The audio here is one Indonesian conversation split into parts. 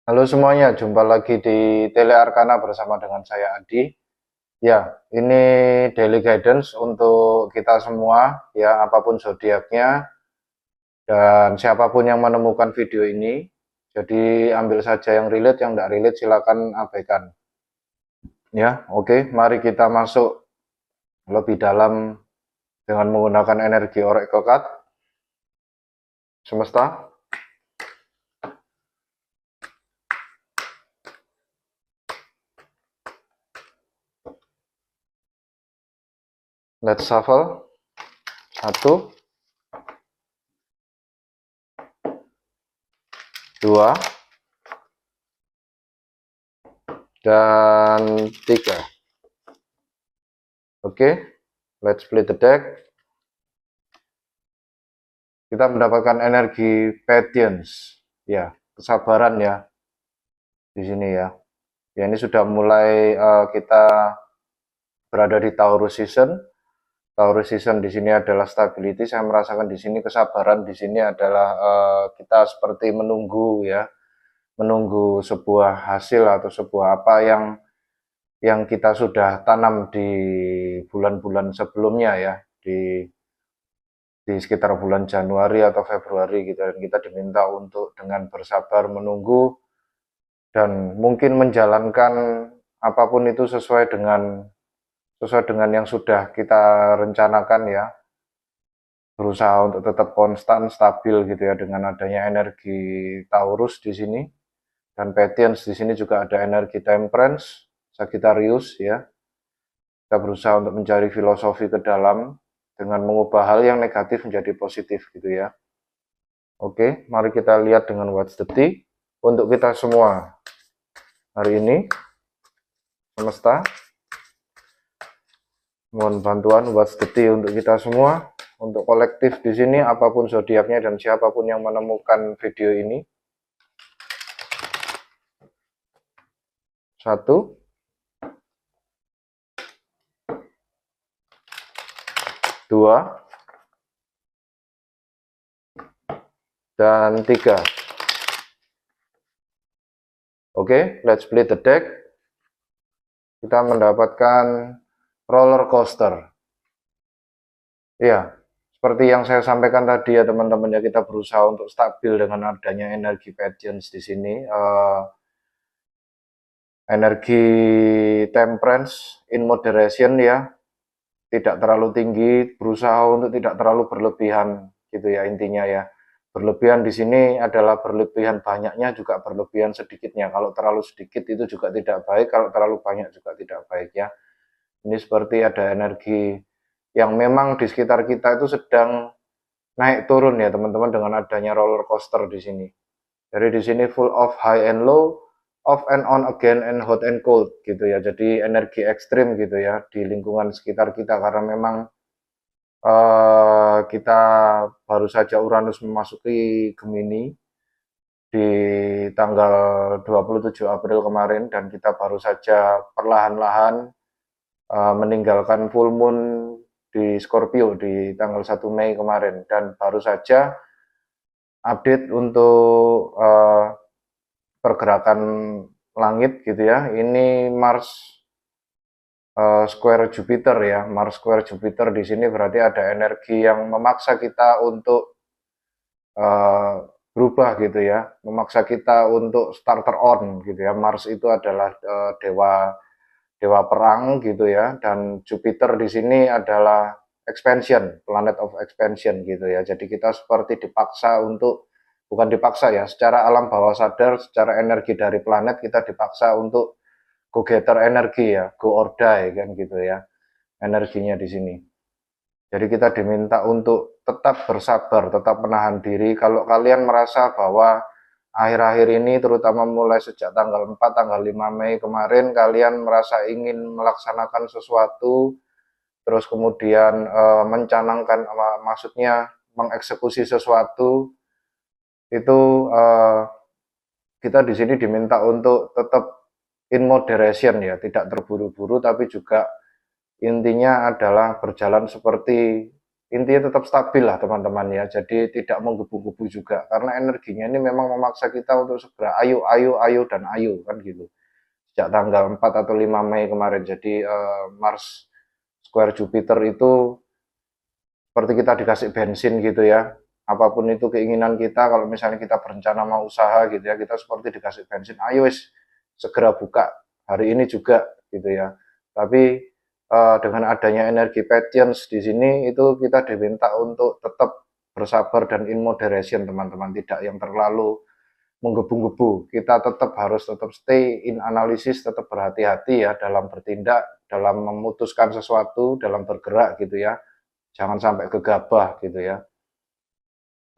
Halo semuanya, jumpa lagi di Tele Arkana bersama dengan saya Adi. Ya, ini daily guidance untuk kita semua, ya apapun zodiaknya dan siapapun yang menemukan video ini. Jadi ambil saja yang relate, yang tidak relate silakan abaikan. Ya, oke, mari kita masuk lebih dalam dengan menggunakan energi orek kokat semesta. Let's shuffle. Satu, dua, dan tiga. Oke, let's split the deck. Kita mendapatkan energi patience, ya, kesabaran ya di sini ya. Ya ini sudah mulai kita berada di Taurus season. Taurus season di sini adalah stability. Saya merasakan di sini kesabaran di sini adalah kita seperti menunggu ya, menunggu sebuah hasil atau sebuah apa yang kita sudah tanam di bulan-bulan sebelumnya ya, di sekitar bulan Januari atau Februari gitu, dan kita diminta untuk dengan bersabar menunggu dan mungkin menjalankan apapun itu sesuai dengan yang sudah kita rencanakan ya, berusaha untuk tetap konstan stabil gitu ya dengan adanya energi Taurus di sini, dan Patience di sini juga ada energi Temperance Sagittarius ya. Kita berusaha untuk mencari filosofi ke dalam dengan mengubah hal yang negatif menjadi positif gitu ya. Oke, mari kita lihat dengan what's the tea untuk kita semua hari ini. Semesta, mohon bantuan what's the tea untuk kita semua, untuk kolektif di sini, apapun zodiaknya dan siapapun yang menemukan video ini. Satu, dua, dan tiga. Oke, let's split the deck. Kita mendapatkan roller coaster. Iya, seperti yang saya sampaikan tadi ya teman-teman ya, kita berusaha untuk stabil dengan adanya energi patience di sini. Energi temperance in moderation ya, tidak terlalu tinggi, berusaha untuk tidak terlalu berlebihan gitu ya intinya ya. Berlebihan di sini adalah berlebihan banyaknya juga berlebihan sedikitnya. Kalau terlalu sedikit itu juga tidak baik, kalau terlalu banyak juga tidak baik ya. Ini seperti ada energi yang memang di sekitar kita itu sedang naik turun ya teman-teman dengan adanya roller coaster di sini. Jadi di sini full of high and low, off and on again and hot and cold gitu ya. Jadi energi ekstrim gitu ya di lingkungan sekitar kita karena memang kita baru saja Uranus memasuki Gemini di tanggal 27 April kemarin, dan kita baru saja perlahan-lahan meninggalkan full moon di Scorpio di tanggal 1 Mei kemarin, dan baru saja update untuk pergerakan langit gitu ya. Ini Mars square Jupiter ya. Mars square Jupiter di sini berarti ada energi yang memaksa kita untuk uh, berubah gitu ya, memaksa kita untuk starter on gitu ya. Mars itu adalah dewa dewa perang gitu ya, dan Jupiter di sini adalah expansion, planet of expansion gitu ya. Jadi kita seperti dipaksa untuk, bukan dipaksa ya, secara alam bawah sadar, secara energi dari planet kita dipaksa untuk go getter energi ya, go or die kan gitu ya, energinya di sini. Jadi kita diminta untuk tetap bersabar, tetap menahan diri. Kalau kalian merasa bahwa akhir-akhir ini, terutama mulai sejak tanggal 4, tanggal 5 Mei kemarin, kalian merasa ingin melaksanakan sesuatu, terus kemudian mencanangkan, maksudnya mengeksekusi sesuatu, itu kita di sini diminta untuk tetap in moderation ya, tidak terburu-buru, tapi juga intinya adalah berjalan seperti intinya tetap stabil lah teman-teman ya, jadi tidak menggebu-gebu juga, karena energinya ini memang memaksa kita untuk segera ayo, ayo, ayo, dan ayo, kan gitu. Sejak tanggal 4 atau 5 Mei kemarin, jadi Mars Square Jupiter itu seperti kita dikasih bensin gitu ya, apapun itu keinginan kita, kalau misalnya kita berencana mau usaha gitu ya, kita seperti dikasih bensin, ayo wis segera buka hari ini juga gitu ya. Tapi dengan adanya energi patience di sini itu kita diminta untuk tetap bersabar dan in moderation teman-teman, tidak yang terlalu menggebu-gebu. Kita tetap stay in analisis, tetap berhati-hati ya dalam bertindak, dalam memutuskan sesuatu, dalam bergerak gitu ya. Jangan sampai gegabah gitu ya.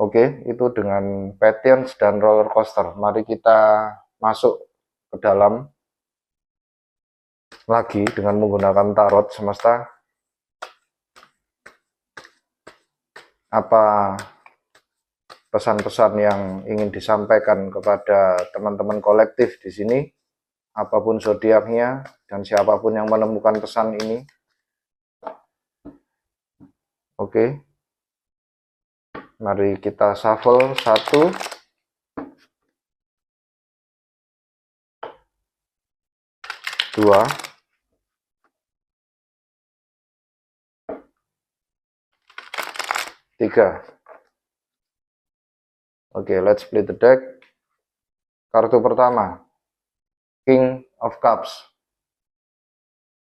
Oke, itu dengan patience dan roller coaster. Mari kita masuk ke dalam lagi dengan menggunakan tarot semesta. Apa pesan-pesan yang ingin disampaikan kepada teman-teman kolektif di sini, apapun zodiaknya dan siapapun yang menemukan pesan ini. Oke, mari kita shuffle 1, 2, 3. Oke, let's split the deck. Kartu pertama, King of Cups.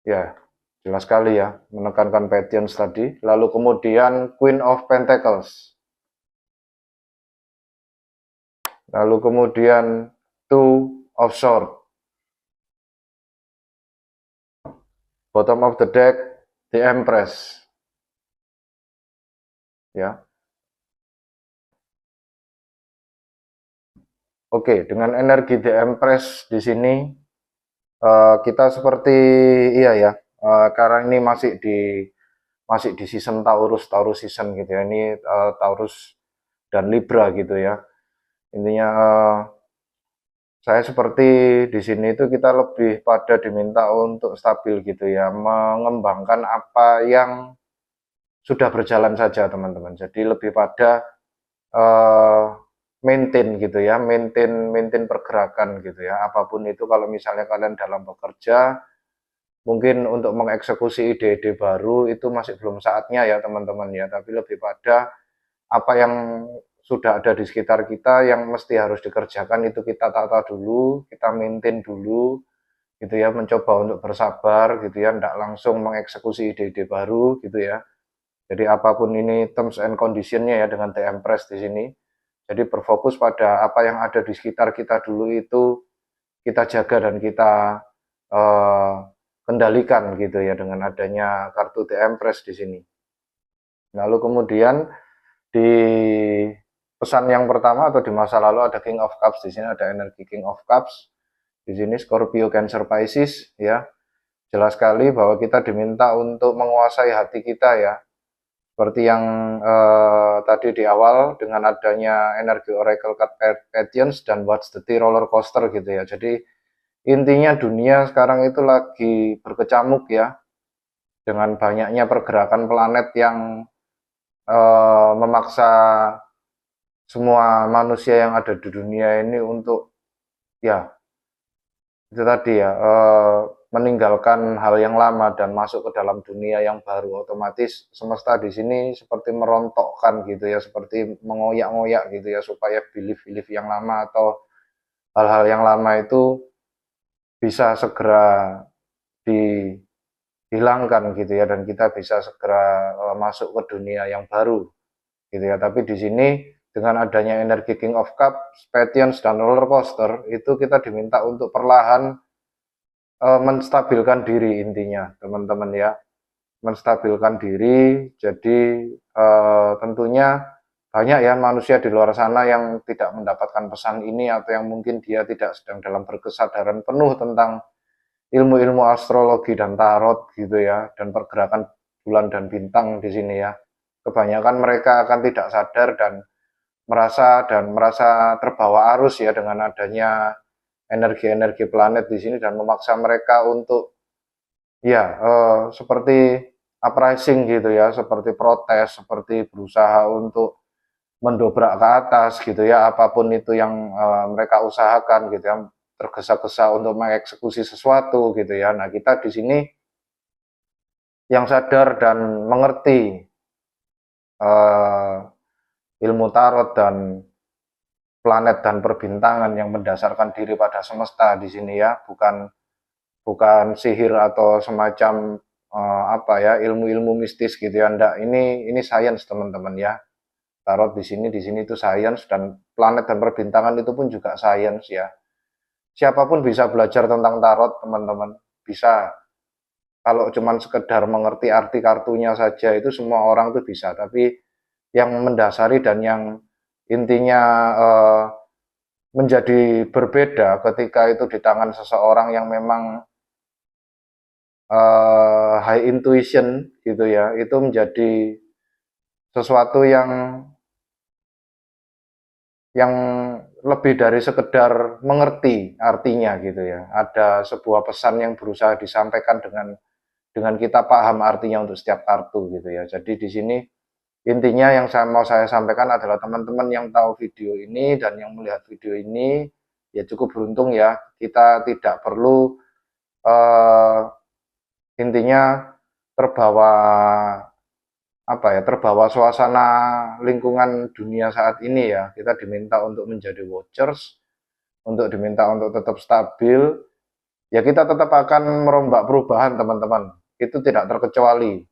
Ya, jelas sekali ya, menekankan patience tadi. Lalu kemudian Queen of Pentacles. Lalu kemudian Two of Swords. Bottom of the deck, the Empress. Ya. Oke, dengan energi the Empress di sini kita seperti iya ya, karena ini masih di season Taurus season gitu ya. Ini Taurus dan Libra gitu ya. Intinya saya seperti di sini itu kita lebih pada diminta untuk stabil gitu ya, mengembangkan apa yang sudah berjalan saja teman-teman. Jadi lebih pada maintain gitu ya, maintain pergerakan gitu ya. Apapun itu, kalau misalnya kalian dalam bekerja, mungkin untuk mengeksekusi ide-ide baru itu masih belum saatnya ya teman-teman ya, tapi lebih pada apa yang sudah ada di sekitar kita yang mesti harus dikerjakan itu kita tata dulu, kita maintain dulu gitu ya, mencoba untuk bersabar gitu ya, tidak langsung mengeksekusi ide-ide baru gitu ya. Jadi apapun ini terms and conditionnya ya dengan The Empress di sini. Jadi berfokus pada apa yang ada di sekitar kita dulu itu kita jaga dan kita kendalikan gitu ya dengan adanya kartu The Empress di sini. Lalu kemudian di pesan yang pertama atau di masa lalu ada King of Cups, di sini ada energi King of Cups. Di sini Scorpio, Cancer, Pisces ya. Jelas sekali bahwa kita diminta untuk menguasai hati kita ya. Seperti yang tadi di awal dengan adanya energi Oracle Card Patience dan What's the Tea Roller Coaster gitu ya. Jadi intinya dunia sekarang itu lagi berkecamuk ya, dengan banyaknya pergerakan planet yang memaksa semua manusia yang ada di dunia ini untuk ya itu tadi ya, meninggalkan hal yang lama dan masuk ke dalam dunia yang baru. Otomatis semesta di sini seperti merontokkan gitu ya, seperti mengoyak-ngoyak gitu ya, supaya belief-belief yang lama atau hal-hal yang lama itu bisa segera dihilangkan gitu ya, dan kita bisa segera masuk ke dunia yang baru gitu ya. Tapi di sini dengan adanya energi King of Cups, Patience, dan Roller Coaster, itu kita diminta untuk perlahan menstabilkan diri intinya teman-teman ya, menstabilkan diri. Jadi tentunya banyak ya manusia di luar sana yang tidak mendapatkan pesan ini, atau yang mungkin dia tidak sedang dalam berkesadaran penuh tentang ilmu-ilmu astrologi dan tarot gitu ya, dan pergerakan bulan dan bintang di sini ya. Kebanyakan mereka akan tidak sadar dan merasa terbawa arus ya dengan adanya energi-energi planet di sini, dan memaksa mereka untuk ya seperti uprising gitu ya, seperti protes, seperti berusaha untuk mendobrak ke atas gitu ya, apapun itu yang mereka usahakan gitu ya, tergesa-gesa untuk mengeksekusi sesuatu gitu ya. Nah, kita di sini yang sadar dan mengerti uh, ilmu tarot dan planet dan perbintangan yang mendasarkan diri pada semesta di sini ya, bukan bukan sihir atau semacam apa ya, ilmu-ilmu mistis gitu ya. Enggak, ini sains teman-teman ya. Tarot di sini itu sains, dan planet dan perbintangan itu pun juga sains ya. Siapapun bisa belajar tentang tarot, teman-teman. Bisa. Kalau cuman sekedar mengerti arti kartunya saja itu semua orang tuh bisa, tapi yang mendasari dan yang intinya menjadi berbeda ketika itu di tangan seseorang yang memang high intuition gitu ya, itu menjadi sesuatu yang lebih dari sekedar mengerti artinya gitu ya. Ada sebuah pesan yang berusaha disampaikan dengan kita paham artinya untuk setiap kartu gitu ya. Jadi di sini intinya yang mau saya sampaikan adalah teman-teman yang tahu video ini dan yang melihat video ini ya cukup beruntung ya. Kita tidak perlu intinya terbawa apa ya, terbawa suasana lingkungan dunia saat ini ya. Kita diminta untuk menjadi watchers, untuk diminta untuk tetap stabil, ya kita tetap akan merombak perubahan teman-teman. Itu tidak terkecuali.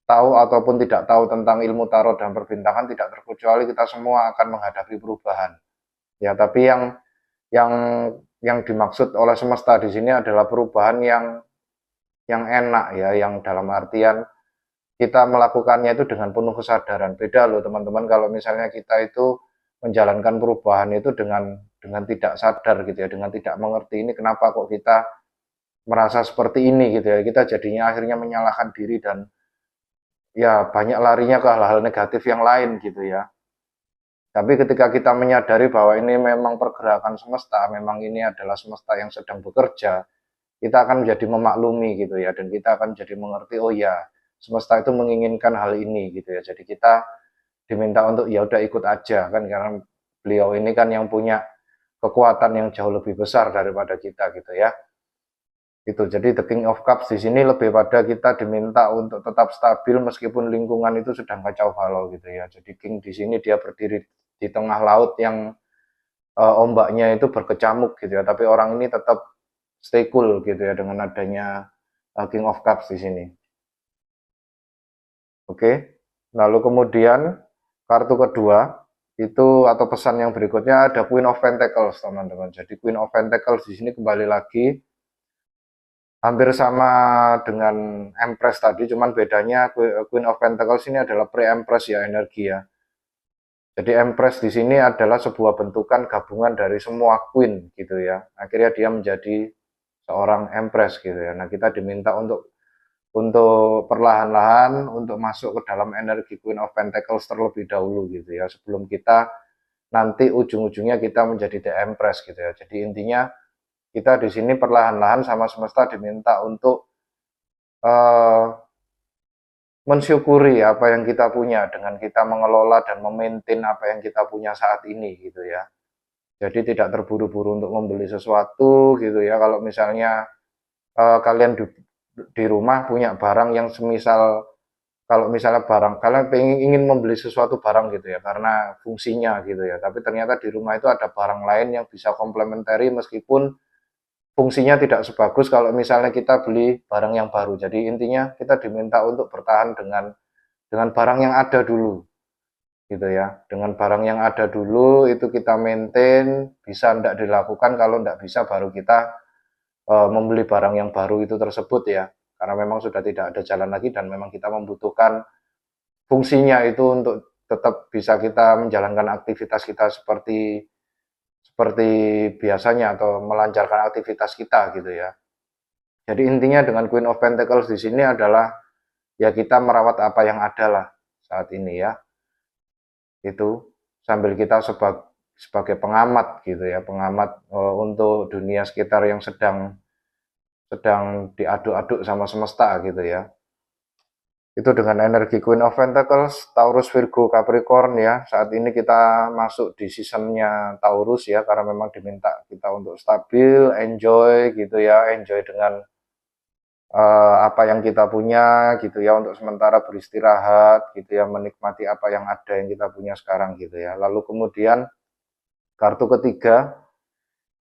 Tahu ataupun tidak tahu tentang ilmu tarot dan perbintangan, tidak terkecuali kita semua akan menghadapi perubahan. Ya, tapi yang yang dimaksud oleh semesta di sini adalah perubahan yang enak ya, yang dalam artian kita melakukannya itu dengan penuh kesadaran. Beda loh teman-teman kalau misalnya kita itu menjalankan perubahan itu dengan tidak sadar gitu ya, dengan tidak mengerti ini kenapa kok kita merasa seperti ini gitu ya. Kita jadinya akhirnya menyalahkan diri dan ya banyak larinya ke hal-hal negatif yang lain gitu ya. Tapi ketika kita menyadari bahwa ini memang pergerakan semesta, memang ini adalah semesta yang sedang bekerja, kita akan menjadi memaklumi gitu ya, dan kita akan jadi mengerti, oh ya, semesta itu menginginkan hal ini gitu ya. Jadi kita diminta untuk ya udah ikut aja kan, karena beliau ini kan yang punya kekuatan yang jauh lebih besar daripada kita gitu ya. Itu jadi The King of Cups di sini lebih pada kita diminta untuk tetap stabil meskipun lingkungan itu sedang kacau balau gitu ya. Jadi King di sini dia berdiri di tengah laut yang ombaknya itu berkecamuk gitu ya, tapi orang ini tetap stay cool gitu ya dengan adanya King of Cups di sini. Oke. Lalu kemudian kartu kedua itu atau pesan yang berikutnya ada Queen of Pentacles, teman-teman. Jadi Queen of Pentacles di sini kembali lagi hampir sama dengan Empress tadi, cuman bedanya Queen of Pentacles ini adalah pre-Empress ya, energi ya. Jadi Empress di sini adalah sebuah bentukan gabungan dari semua Queen gitu ya. Akhirnya dia menjadi seorang Empress gitu ya. Nah, kita diminta untuk perlahan-lahan untuk masuk ke dalam energi Queen of Pentacles terlebih dahulu gitu ya, sebelum kita nanti ujung-ujungnya kita menjadi The Empress gitu ya. Jadi intinya kita di sini perlahan-lahan sama semesta diminta untuk uh, mensyukuri apa yang kita punya dengan kita mengelola dan memaintain apa yang kita punya saat ini gitu ya. Jadi tidak terburu-buru untuk membeli sesuatu gitu ya. Kalau misalnya kalian di rumah punya barang yang semisal, kalau misalnya barang kalian ingin membeli sesuatu barang gitu ya karena fungsinya gitu ya, tapi ternyata di rumah itu ada barang lain yang bisa komplementari meskipun fungsinya tidak sebagus kalau misalnya kita beli barang yang baru. Jadi intinya kita diminta untuk bertahan dengan barang yang ada dulu gitu ya. Dengan barang yang ada dulu itu kita maintain, bisa tidak dilakukan, kalau tidak bisa baru kita membeli barang yang baru itu tersebut ya. Karena memang sudah tidak ada jalan lagi dan memang kita membutuhkan fungsinya itu untuk tetap bisa kita menjalankan aktivitas kita seperti seperti biasanya atau melancarkan aktivitas kita gitu ya. Jadi intinya dengan Queen of Pentacles di sini adalah ya kita merawat apa yang ada lah saat ini ya. Itu sambil kita sebagai pengamat gitu ya, pengamat untuk dunia sekitar yang sedang diaduk-aduk sama semesta gitu ya. Itu dengan energi Queen of Pentacles, Taurus, Virgo, Capricorn ya. Saat ini kita masuk di seasonnya Taurus ya, karena memang diminta kita untuk stabil, enjoy gitu ya, enjoy dengan apa yang kita punya gitu ya, untuk sementara beristirahat gitu ya, menikmati apa yang ada yang kita punya sekarang gitu ya. Lalu kemudian kartu ketiga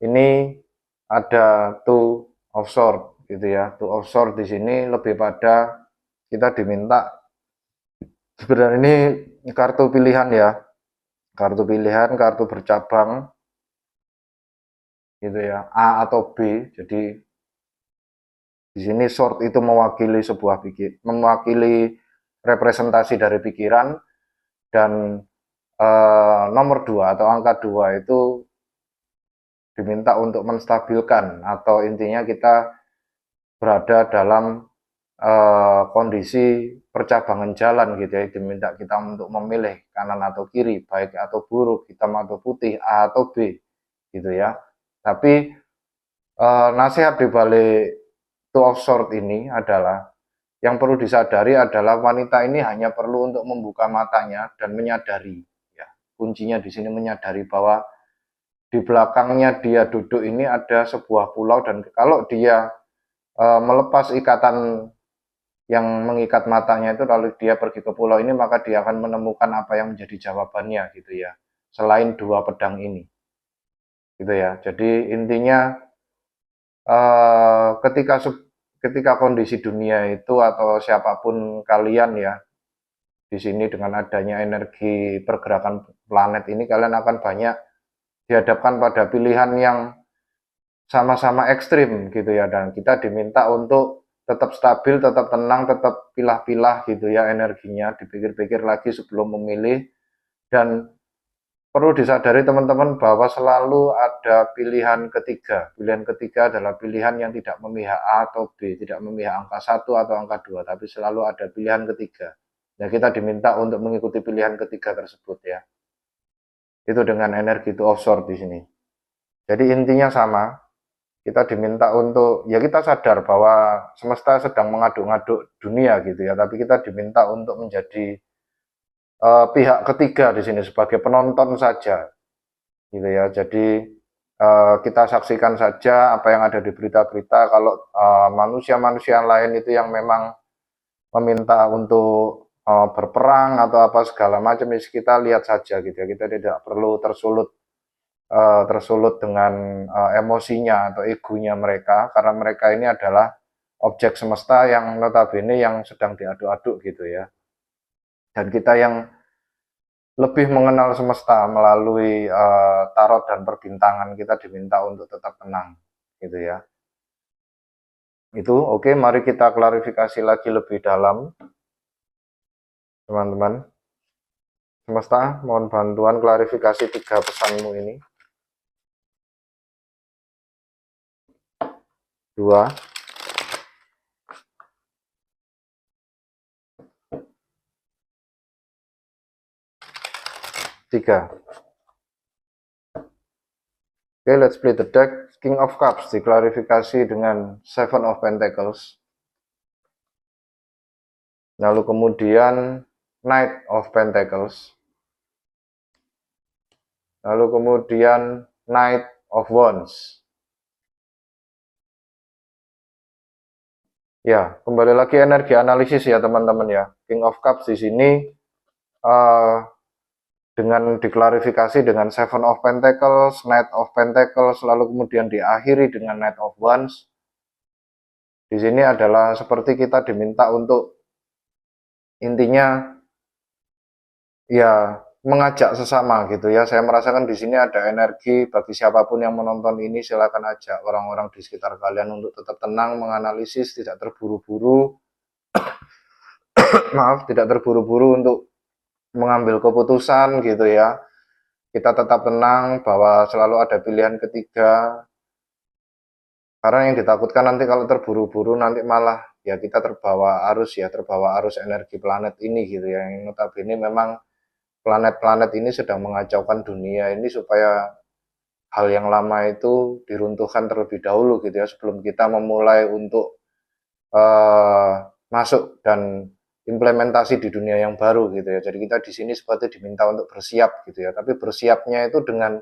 ini ada Two of Swords gitu ya. Two of Swords di sini lebih pada kita diminta, sebenarnya ini kartu pilihan ya, kartu pilihan, kartu bercabang gitu ya, A atau B. Jadi di sini sword itu mewakili sebuah mewakili representasi dari pikiran, dan nomor 2 atau angka 2 itu diminta untuk menstabilkan, atau intinya kita berada dalam kondisi percabangan jalan gitu ya, diminta kita untuk memilih kanan atau kiri, baik atau buruk, hitam atau putih, A atau B gitu ya. Tapi nasihat di balik Two of Swords ini adalah, yang perlu disadari adalah wanita ini hanya perlu untuk membuka matanya dan menyadari ya. Kuncinya di sini menyadari bahwa di belakangnya dia duduk ini ada sebuah pulau, dan kalau dia melepas ikatan yang mengikat matanya itu, lalu dia pergi ke pulau ini, maka dia akan menemukan apa yang menjadi jawabannya gitu ya, selain dua pedang ini gitu ya. Jadi intinya ketika ketika kondisi dunia itu, atau siapapun kalian ya, di sini dengan adanya energi pergerakan planet ini, kalian akan banyak dihadapkan pada pilihan yang sama-sama ekstrim gitu ya, dan kita diminta untuk tetap stabil, tetap tenang, tetap pilah-pilah gitu ya energinya, dipikir-pikir lagi sebelum memilih. Dan perlu disadari teman-teman bahwa selalu ada pilihan ketiga. Pilihan ketiga adalah pilihan yang tidak memihak A atau B, tidak memihak angka 1 atau angka 2, tapi selalu ada pilihan ketiga. Ya, kita diminta untuk mengikuti pilihan ketiga tersebut ya. Itu dengan energi Two of Swords di sini. Jadi intinya sama, kita diminta untuk, ya kita sadar bahwa semesta sedang mengaduk-aduk dunia gitu ya, tapi kita diminta untuk menjadi pihak ketiga di sini sebagai penonton saja gitu ya. Jadi kita saksikan saja apa yang ada di berita-berita. Kalau manusia-manusia lain itu yang memang meminta untuk berperang atau apa segala macam, kita lihat saja gitu ya. Kita tidak perlu tersulut dengan emosinya atau egonya mereka, karena mereka ini adalah objek semesta yang notabene yang sedang diaduk-aduk gitu ya. Dan kita yang lebih mengenal semesta melalui tarot dan perbintangan, kita diminta untuk tetap tenang gitu ya. Itu oke, mari kita klarifikasi lagi lebih dalam teman-teman. Semesta, mohon bantuan klarifikasi 3 pesanmu ini. 2, 3. Oke, let's play the deck. King of Cups diklarifikasi dengan Seven of Pentacles. Lalu kemudian Knight of Pentacles. Lalu kemudian Knight of Wands. Ya, kembali lagi energi analisis ya teman-teman ya. King of Cups di sini dengan diklarifikasi dengan Seven of Pentacles, Knight of Pentacles, lalu kemudian diakhiri dengan Knight of Wands. Di sini adalah seperti kita diminta untuk intinya ya mengajak sesama gitu ya. Saya merasakan di sini ada energi bagi siapapun yang menonton ini, silakan ajak orang-orang di sekitar kalian untuk tetap tenang, menganalisis, tidak terburu-buru. Maaf, tidak terburu-buru untuk mengambil keputusan gitu ya. Kita tetap tenang bahwa selalu ada pilihan ketiga. Karena yang ditakutkan nanti kalau terburu-buru nanti malah ya kita terbawa arus ya, terbawa arus energi planet ini gitu ya. Yang notabene memang planet-planet ini sedang mengacaukan dunia ini supaya hal yang lama itu diruntuhkan terlebih dahulu gitu ya, sebelum kita memulai untuk masuk dan implementasi di dunia yang baru gitu ya. Jadi kita di sini seperti diminta untuk bersiap gitu ya. Tapi bersiapnya itu dengan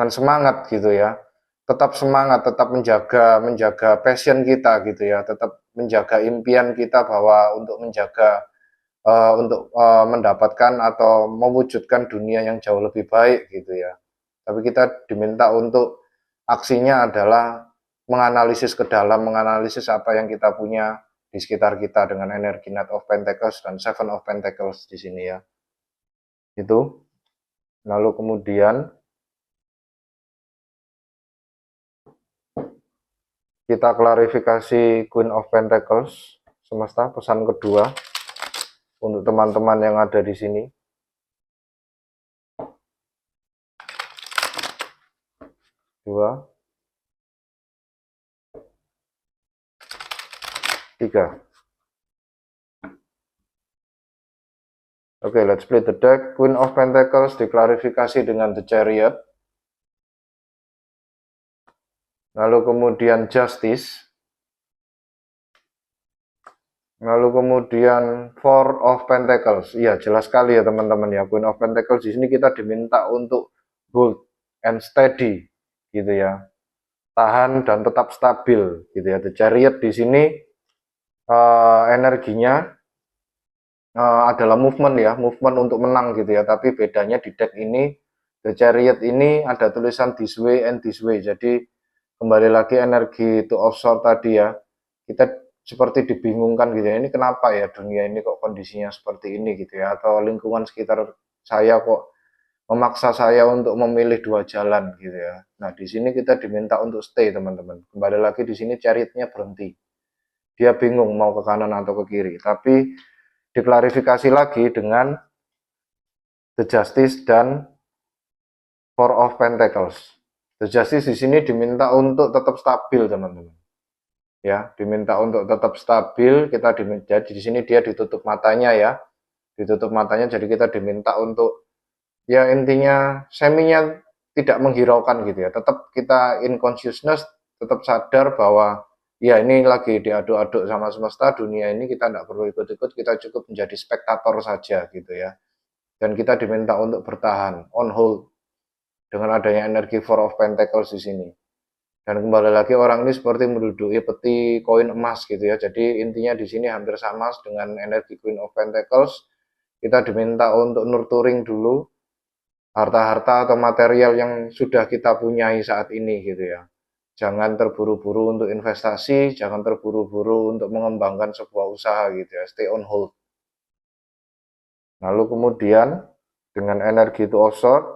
semangat gitu ya. Tetap semangat, tetap menjaga menjaga passion kita gitu ya, tetap menjaga impian kita bahwa untuk menjaga mendapatkan atau mewujudkan dunia yang jauh lebih baik gitu ya. Tapi kita diminta untuk aksinya adalah menganalisis ke dalam, menganalisis apa yang kita punya di sekitar kita dengan energi Knight of Pentacles dan Seven of Pentacles di sini ya. Itu. Lalu kemudian kita klarifikasi Queen of Pentacles semesta, pesan kedua untuk teman-teman yang ada di sini. Dua, tiga. Oke, let's split the deck. Queen of Pentacles diklarifikasi dengan The Chariot. Lalu kemudian Justice. Lalu kemudian Four of Pentacles. Iya, jelas sekali ya teman-teman ya. Queen of Pentacles di sini kita diminta untuk hold and steady gitu ya. Tahan dan tetap stabil gitu ya. The Chariot di sini energinya adalah movement ya, movement untuk menang gitu ya. Tapi bedanya di deck ini, The Chariot ini ada tulisan this way and this way. Jadi kembali lagi energi Two of Swords tadi ya. Kita seperti dibingungkan gitu ya. Ini kenapa ya dunia ini kok kondisinya seperti ini gitu ya. Atau lingkungan sekitar saya kok memaksa saya untuk memilih dua jalan gitu ya. Nah, di sini kita diminta untuk stay teman-teman. Kembali lagi di sini Chariotnya berhenti. Dia bingung mau ke kanan atau ke kiri. Tapi diklarifikasi lagi dengan The Justice dan Four of Pentacles. The Justice di sini diminta untuk tetap stabil, teman-teman. Ya, diminta untuk tetap stabil. Jadi di sini dia ditutup matanya ya, ditutup matanya. Jadi kita diminta untuk ya intinya seminya tidak menghiraukan gitu ya. Tetap kita in consciousness, tetap sadar bahwa ya ini lagi diaduk-aduk sama semesta, dunia ini kita tidak perlu ikut-ikut, kita cukup menjadi spektator saja gitu ya. Dan kita diminta untuk bertahan, on hold, dengan adanya energi Four of Pentacles di sini. Dan kembali lagi orang ini seperti menduduki peti koin emas gitu ya. Jadi intinya di sini hampir sama dengan energi Queen of Pentacles. Kita diminta untuk nurturing dulu harta-harta atau material yang sudah kita punyai saat ini gitu ya. Jangan terburu-buru untuk investasi, jangan terburu-buru untuk mengembangkan sebuah usaha gitu ya, stay on hold. Lalu kemudian dengan energi Two of Swords,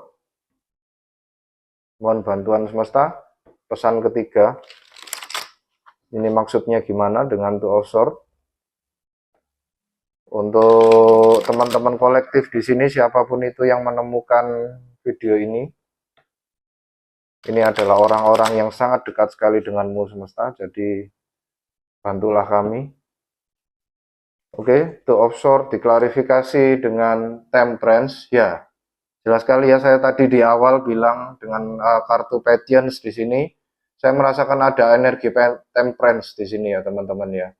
mohon bantuan semesta, pesan ketiga, ini maksudnya gimana dengan Two of Swords? Untuk teman-teman kolektif di sini, siapapun itu yang menemukan video ini adalah orang-orang yang sangat dekat sekali denganmu semesta, jadi bantulah kami. Oke, Two of Swords diklarifikasi dengan Temperance, ya jelas sekali ya, saya tadi di awal bilang dengan kartu Patience di sini, saya merasakan ada energi Temperance di sini ya teman-teman ya.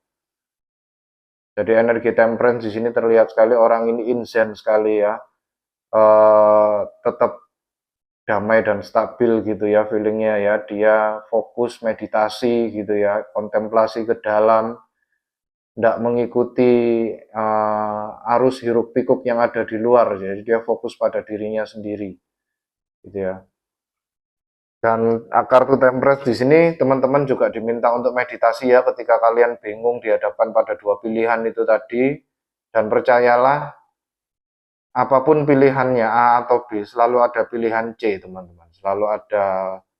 Jadi energi Temperance di sini terlihat sekali orang ini zen sekali ya, tetap damai dan stabil gitu ya feelingnya ya, dia fokus meditasi gitu ya, kontemplasi ke dalam, tidak mengikuti arus hiruk pikuk yang ada di luar, jadi dia fokus pada dirinya sendiri gitu ya. Dan kartu Temperance di sini teman-teman juga diminta untuk meditasi ya, ketika kalian bingung dihadapkan pada dua pilihan itu tadi, dan percayalah apapun pilihannya A atau B, selalu ada pilihan C teman-teman, selalu ada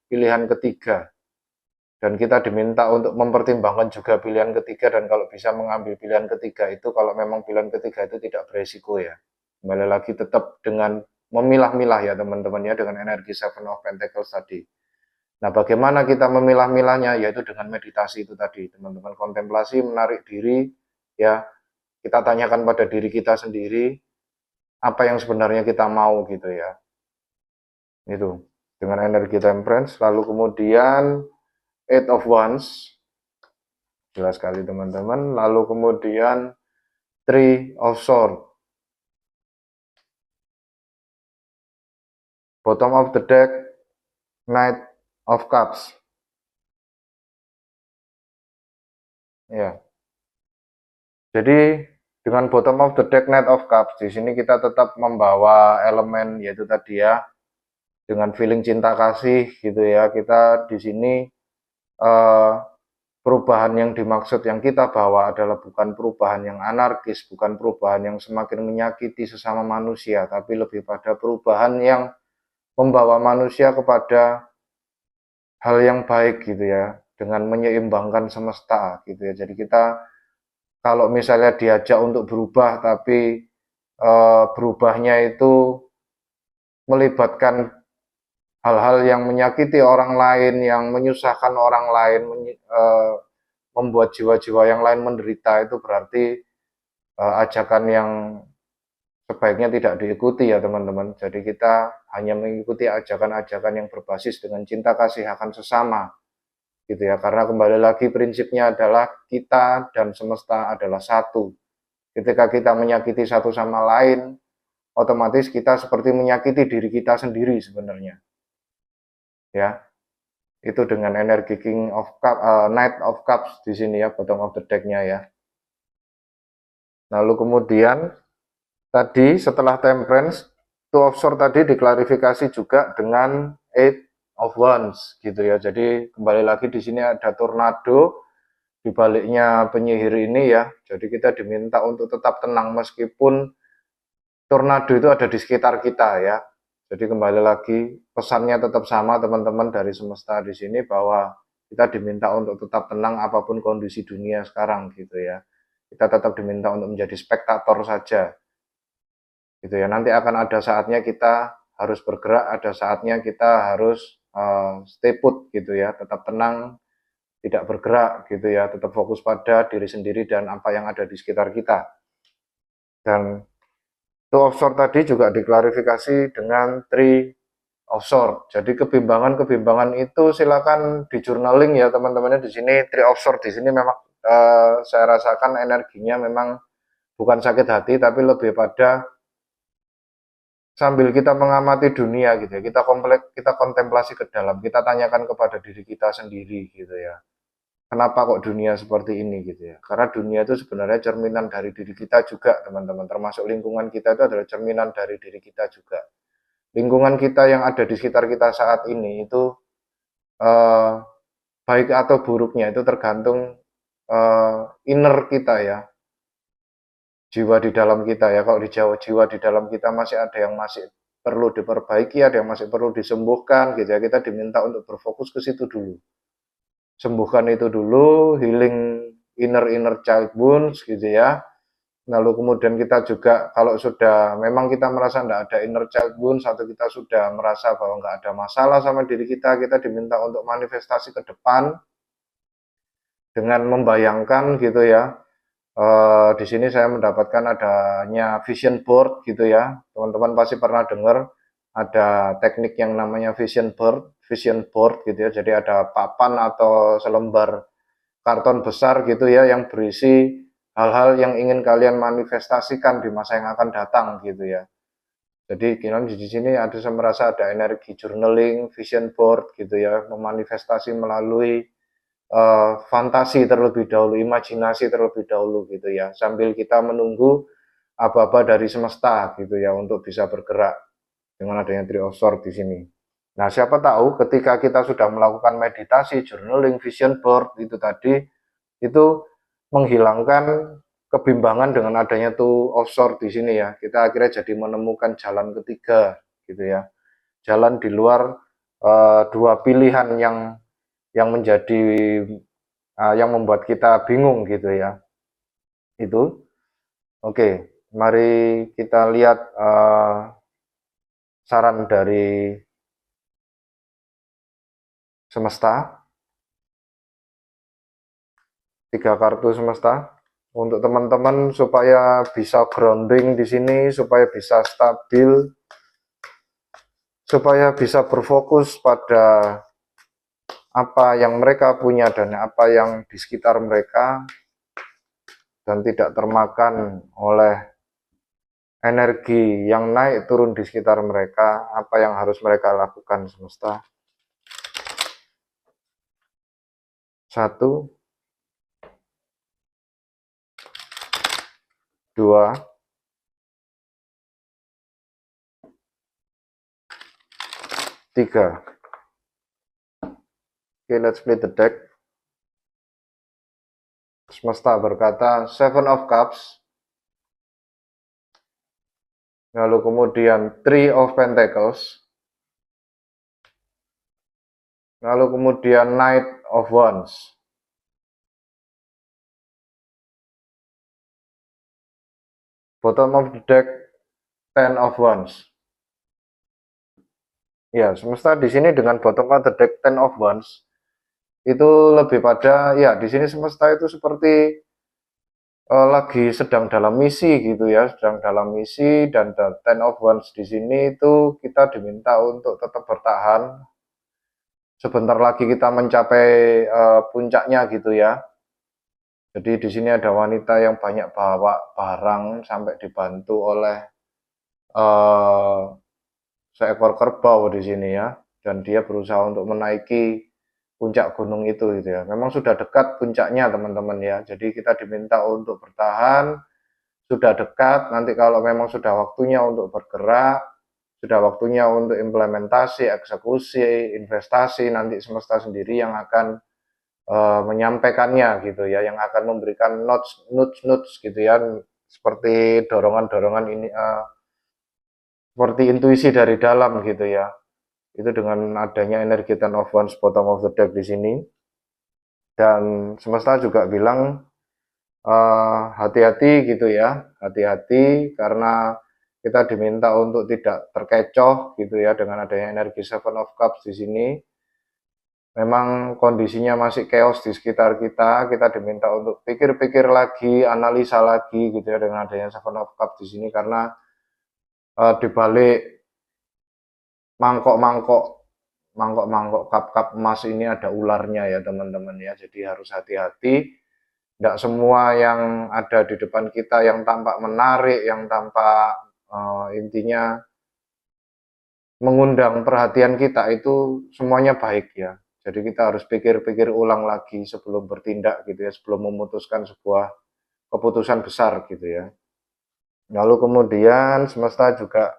pilihan ketiga, dan kita diminta untuk mempertimbangkan juga pilihan ketiga, dan kalau bisa mengambil pilihan ketiga itu kalau memang pilihan ketiga itu tidak beresiko ya. Kembali lagi tetap dengan memilah-milah ya teman-teman ya, dengan energi Seven of Pentacles tadi. Nah, bagaimana kita memilah-milahnya? Yaitu dengan meditasi itu tadi teman-teman, kontemplasi, menarik diri ya, kita tanyakan pada diri kita sendiri apa yang sebenarnya kita mau gitu ya. Itu dengan energi Temperance. Lalu kemudian Eight of Wands, jelas sekali teman-teman. Lalu kemudian Three of Swords. Bottom of the deck, Knight of Cups. Ya. Jadi dengan bottom of the deck, Knight of Cups, di sini kita tetap membawa elemen yaitu tadi ya, dengan feeling cinta kasih gitu ya. Kita di sini perubahan yang dimaksud yang kita bawa adalah bukan perubahan yang anarkis, bukan perubahan yang semakin menyakiti sesama manusia, tapi lebih pada perubahan yang membawa manusia kepada hal yang baik gitu ya, dengan menyeimbangkan semesta gitu ya. Jadi kita kalau misalnya diajak untuk berubah, tapi berubahnya itu melibatkan hal-hal yang menyakiti orang lain, yang menyusahkan orang lain, membuat jiwa-jiwa yang lain menderita, itu berarti ajakan yang sebaiknya tidak diikuti ya teman-teman. Jadi kita hanya mengikuti ajakan-ajakan yang berbasis dengan cinta kasih akan sesama gitu ya, karena kembali lagi prinsipnya adalah kita dan semesta adalah satu. Ketika kita menyakiti satu sama lain, otomatis kita seperti menyakiti diri kita sendiri sebenarnya ya. Itu dengan energi King of Cups, Knight of Cups di sini ya, bottom of the deck-nya ya. Lalu kemudian tadi setelah Temperance, Two of Swords tadi diklarifikasi juga dengan Eight of Wands gitu ya. Jadi kembali lagi di sini ada tornado di baliknya penyihir ini ya. Jadi kita diminta untuk tetap tenang meskipun tornado itu ada di sekitar kita ya. Jadi kembali lagi pesannya tetap sama teman-teman dari semesta di sini, bahwa kita diminta untuk tetap tenang apapun kondisi dunia sekarang gitu ya. Kita tetap diminta untuk menjadi spektator saja gitu ya. Nanti akan ada saatnya kita harus bergerak, ada saatnya kita harus stay put gitu ya, tetap tenang, tidak bergerak gitu ya, tetap fokus pada diri sendiri dan apa yang ada di sekitar kita. Dan Two of Swords tadi juga diklarifikasi dengan Three of Swords. Jadi kebimbangan-kebimbangan itu silakan di journaling ya teman-temannya di sini. Three of Swords di sini memang saya rasakan energinya memang bukan sakit hati, tapi lebih pada sambil kita mengamati dunia gitu ya, kita kontemplasi ke dalam, kita tanyakan kepada diri kita sendiri gitu ya. Kenapa kok dunia seperti ini gitu ya? Karena dunia itu sebenarnya cerminan dari diri kita juga, teman-teman. Termasuk lingkungan kita itu adalah cerminan dari diri kita juga. Lingkungan kita yang ada di sekitar kita saat ini itu eh, baik atau buruknya itu tergantung inner kita ya, jiwa di dalam kita ya. Kalau di jiwa di dalam kita masih ada yang masih perlu diperbaiki, ada yang masih perlu disembuhkan gitu ya. Kita diminta untuk berfokus ke situ dulu. Sembuhkan itu dulu, healing inner child wounds gitu ya. Lalu kemudian kita juga kalau sudah memang kita merasa tidak ada inner child wounds atau kita sudah merasa bahwa nggak ada masalah sama diri kita diminta untuk manifestasi ke depan dengan membayangkan gitu ya. Di sini saya mendapatkan adanya vision board gitu ya. Teman-teman pasti pernah dengar ada teknik yang namanya vision board gitu ya. Jadi ada papan atau selembar karton besar gitu ya yang berisi hal-hal yang ingin kalian manifestasikan di masa yang akan datang gitu ya. Jadi di sini ada, saya merasa ada energi journaling, vision board gitu ya, memanifestasi melalui fantasi terlebih dahulu, imajinasi terlebih dahulu gitu ya, sambil kita menunggu aba-aba dari semesta gitu ya untuk bisa bergerak dengan adanya Three of Swords di sini. Nah, siapa tahu ketika kita sudah melakukan meditasi, journaling, vision board itu tadi, itu menghilangkan kebimbangan dengan adanya Two of Swords di sini ya. Kita akhirnya jadi menemukan jalan ketiga gitu ya. Jalan di luar dua pilihan yang menjadi yang membuat kita bingung gitu ya. Itu oke, mari kita lihat saran dari semesta. 3 kartu semesta untuk teman-teman supaya bisa grounding di sini, supaya bisa stabil, supaya bisa berfokus pada apa yang mereka punya dan apa yang di sekitar mereka. dan tidak termakan oleh energi yang naik turun di sekitar mereka. Apa yang harus mereka lakukan semesta? Satu, dua, tiga. Oke, let's play the deck. Semesta berkata Seven of Cups, lalu kemudian Three of Pentacles, lalu kemudian Knight of Wands. Bottom of the deck Ten of Wands. Ya, semesta di sini dengan bottom of the deck Ten of Wands itu lebih pada ya di sini semesta itu seperti lagi sedang dalam misi gitu ya, sedang dalam misi, dan the Ten of Wands di sini itu kita diminta untuk tetap bertahan. Sebentar lagi kita mencapai puncaknya gitu ya. Jadi di sini ada wanita yang banyak bawa barang sampai dibantu oleh seekor kerbau di sini ya, dan dia berusaha untuk menaiki puncak gunung itu gitu ya. Memang sudah dekat puncaknya teman-teman ya. Jadi kita diminta untuk bertahan, sudah dekat. Nanti kalau memang sudah waktunya untuk bergerak, sudah waktunya untuk implementasi, eksekusi, investasi, nanti semesta sendiri yang akan menyampaikannya gitu ya, yang akan memberikan notes gitu ya, seperti dorongan-dorongan ini, seperti intuisi dari dalam gitu ya. Itu dengan adanya energi Ten of Wands bottom of the deck di sini. Dan semesta juga bilang hati-hati gitu ya, hati-hati karena kita diminta untuk tidak terkecoh gitu ya dengan adanya energi Seven of Cups di sini. Memang kondisinya masih chaos di sekitar kita, kita diminta untuk pikir-pikir lagi, analisa lagi gitu ya dengan adanya Seven of Cups di sini, karena di balik mangkok cup-cup emas ini ada ularnya ya teman-teman ya. Jadi harus hati-hati. Tidak semua yang ada di depan kita yang tampak menarik, yang tampak intinya mengundang perhatian kita itu semuanya baik ya. Jadi kita harus pikir-pikir ulang lagi sebelum bertindak gitu ya, sebelum memutuskan sebuah keputusan besar gitu ya. Lalu kemudian semesta juga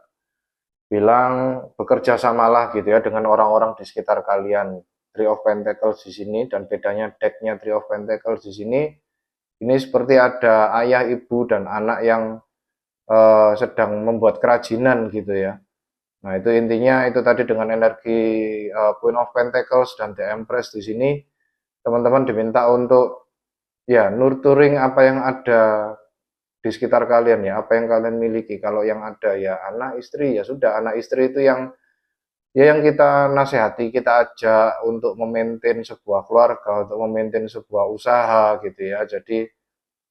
bilang bekerja samalah gitu ya dengan orang-orang di sekitar kalian. Three of Pentacles di sini, dan bedanya decknya Three of Pentacles di sini, ini seperti ada ayah, ibu, dan anak yang sedang membuat kerajinan gitu ya. Nah itu intinya itu tadi dengan energi Queen of Pentacles dan The Empress di sini, teman-teman diminta untuk ya nurturing apa yang ada di sekitar kalian ya, apa yang kalian miliki. Kalau yang ada ya anak, istri, ya sudah, anak istri itu yang ya yang kita nasihati, kita ajak untuk memaintain sebuah keluarga, untuk memaintain sebuah usaha gitu ya. Jadi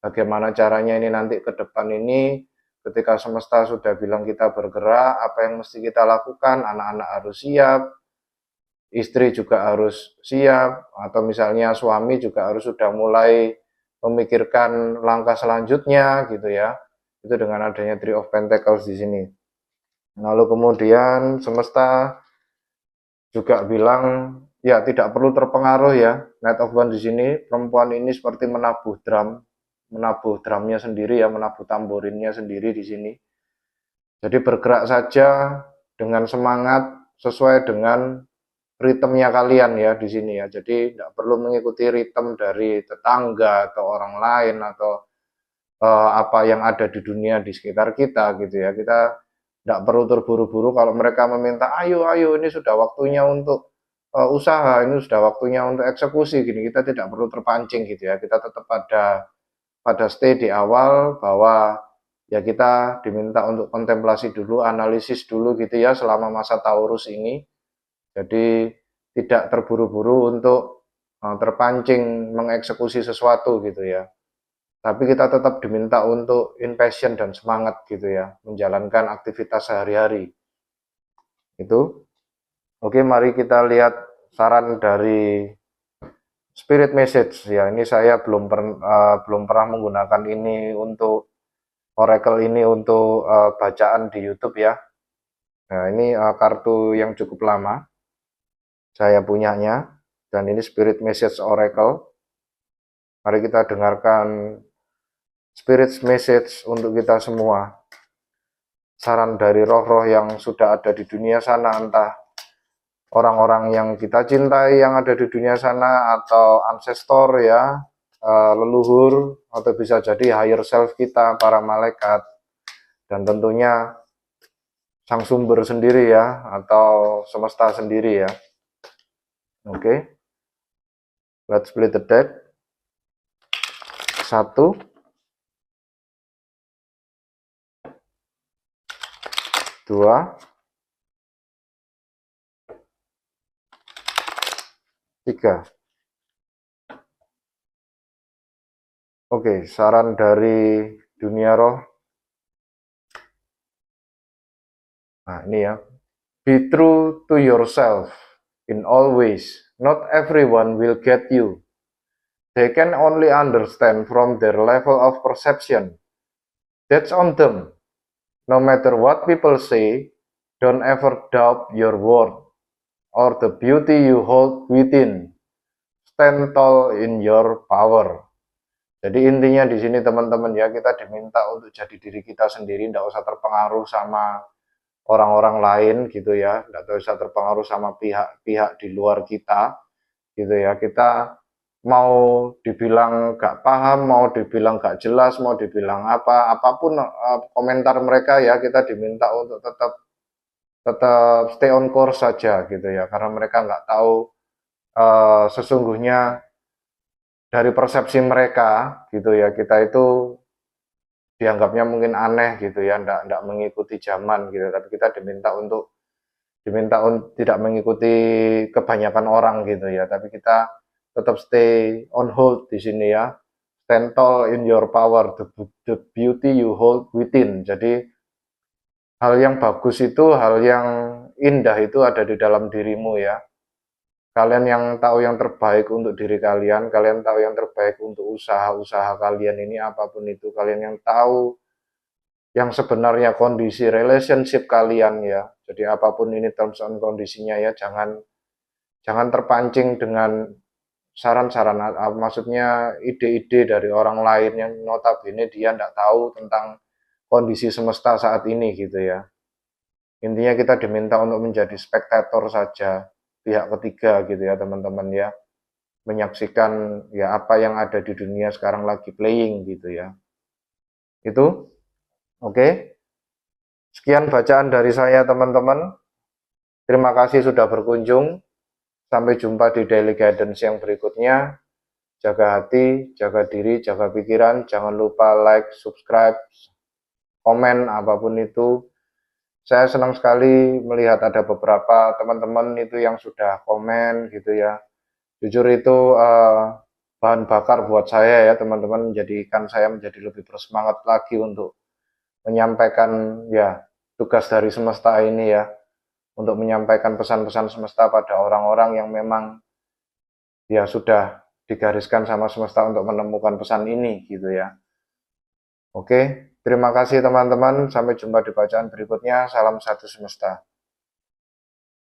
bagaimana caranya ini nanti ke depan ini, ketika semesta sudah bilang kita bergerak, apa yang mesti kita lakukan, anak-anak harus siap, istri juga harus siap, atau misalnya suami juga harus sudah mulai memikirkan langkah selanjutnya gitu ya. Itu dengan adanya Three of Pentacles di sini. Lalu kemudian semesta juga bilang ya tidak perlu terpengaruh ya. Knight of Wands di sini, perempuan ini seperti menabuh drumnya sendiri ya, menabuh tamborinnya sendiri di sini. Jadi bergerak saja dengan semangat sesuai dengan ritmenya kalian ya di sini ya. Jadi tidak perlu mengikuti ritme dari tetangga atau orang lain atau apa yang ada di dunia di sekitar kita gitu ya. Kita tidak perlu terburu-buru kalau mereka meminta, ayo, ayo, ini sudah waktunya untuk usaha, ini sudah waktunya untuk eksekusi gini. Kita tidak perlu terpancing gitu ya. Kita tetap pada stay di awal bahwa ya kita diminta untuk kontemplasi dulu, analisis dulu gitu ya selama masa Taurus ini. Jadi tidak terburu-buru untuk terpancing mengeksekusi sesuatu gitu ya. Tapi kita tetap diminta untuk impassion dan semangat gitu ya, menjalankan aktivitas sehari-hari. Itu. Oke, mari kita lihat saran dari spirit message ya. Ini saya belum pernah menggunakan ini untuk Oracle ini untuk bacaan di YouTube ya. Nah, ini kartu yang cukup lama saya punyanya, dan ini spirit message Oracle. Mari kita dengarkan spirit message untuk kita semua. Saran dari roh-roh yang sudah ada di dunia sana, entah orang-orang yang kita cintai yang ada di dunia sana, atau ancestor ya, leluhur, atau bisa jadi higher self kita, para malaikat, dan tentunya sang sumber sendiri ya, atau semesta sendiri ya. Oke, let's split the deck. 1, 2, 3. Oke, saran dari dunia roh. Nah, ini ya. Be true to yourself in all ways. Not everyone will get you. They can only understand from their level of perception. That's on them. No matter what people say, don't ever doubt your worth or the beauty you hold within. Stand tall in your power. Jadi intinya di sini teman-teman ya, kita diminta untuk jadi diri kita sendiri, tidak usah terpengaruh sama orang-orang lain gitu ya, tidak usah terpengaruh sama pihak-pihak di luar kita gitu ya. Kita mau dibilang gak paham, mau dibilang gak jelas, mau dibilang apapun komentar mereka ya, kita diminta untuk tetap stay on course saja gitu ya, karena mereka nggak tahu sesungguhnya dari persepsi mereka gitu ya, kita itu dianggapnya mungkin aneh gitu ya, ndak mengikuti zaman gitu, tapi kita diminta untuk tidak mengikuti kebanyakan orang gitu ya, tapi kita tetap stay on hold di sini ya. Stand tall in your power, the beauty you hold within. Jadi hal yang bagus itu, hal yang indah itu ada di dalam dirimu ya. Kalian yang tahu yang terbaik untuk diri kalian, kalian tahu yang terbaik untuk usaha-usaha kalian ini, apapun itu, kalian yang tahu yang sebenarnya kondisi relationship kalian ya. Jadi apapun ini terms and kondisinya ya, jangan terpancing dengan saran-saran, maksudnya ide-ide dari orang lain yang notabene dia tidak tahu tentang kondisi semesta saat ini gitu ya. Intinya kita diminta untuk menjadi spektator saja, pihak ketiga gitu ya teman-teman ya, menyaksikan ya apa yang ada di dunia sekarang lagi playing gitu ya. Itu oke. Sekian bacaan dari saya teman-teman. Terima kasih sudah berkunjung. Sampai jumpa di Daily Guidance yang berikutnya. Jaga hati, jaga diri, jaga pikiran. Jangan lupa like, subscribe, komen apapun itu. Saya senang sekali melihat ada beberapa teman-teman itu yang sudah komen gitu ya. Jujur itu bahan bakar buat saya ya teman-teman, menjadikan saya menjadi lebih bersemangat lagi untuk menyampaikan ya tugas dari semesta ini ya, untuk menyampaikan pesan-pesan semesta pada orang-orang yang memang ya sudah digariskan sama semesta untuk menemukan pesan ini gitu ya. Oke, terima kasih teman-teman, sampai jumpa di bacaan berikutnya. Salam satu semesta.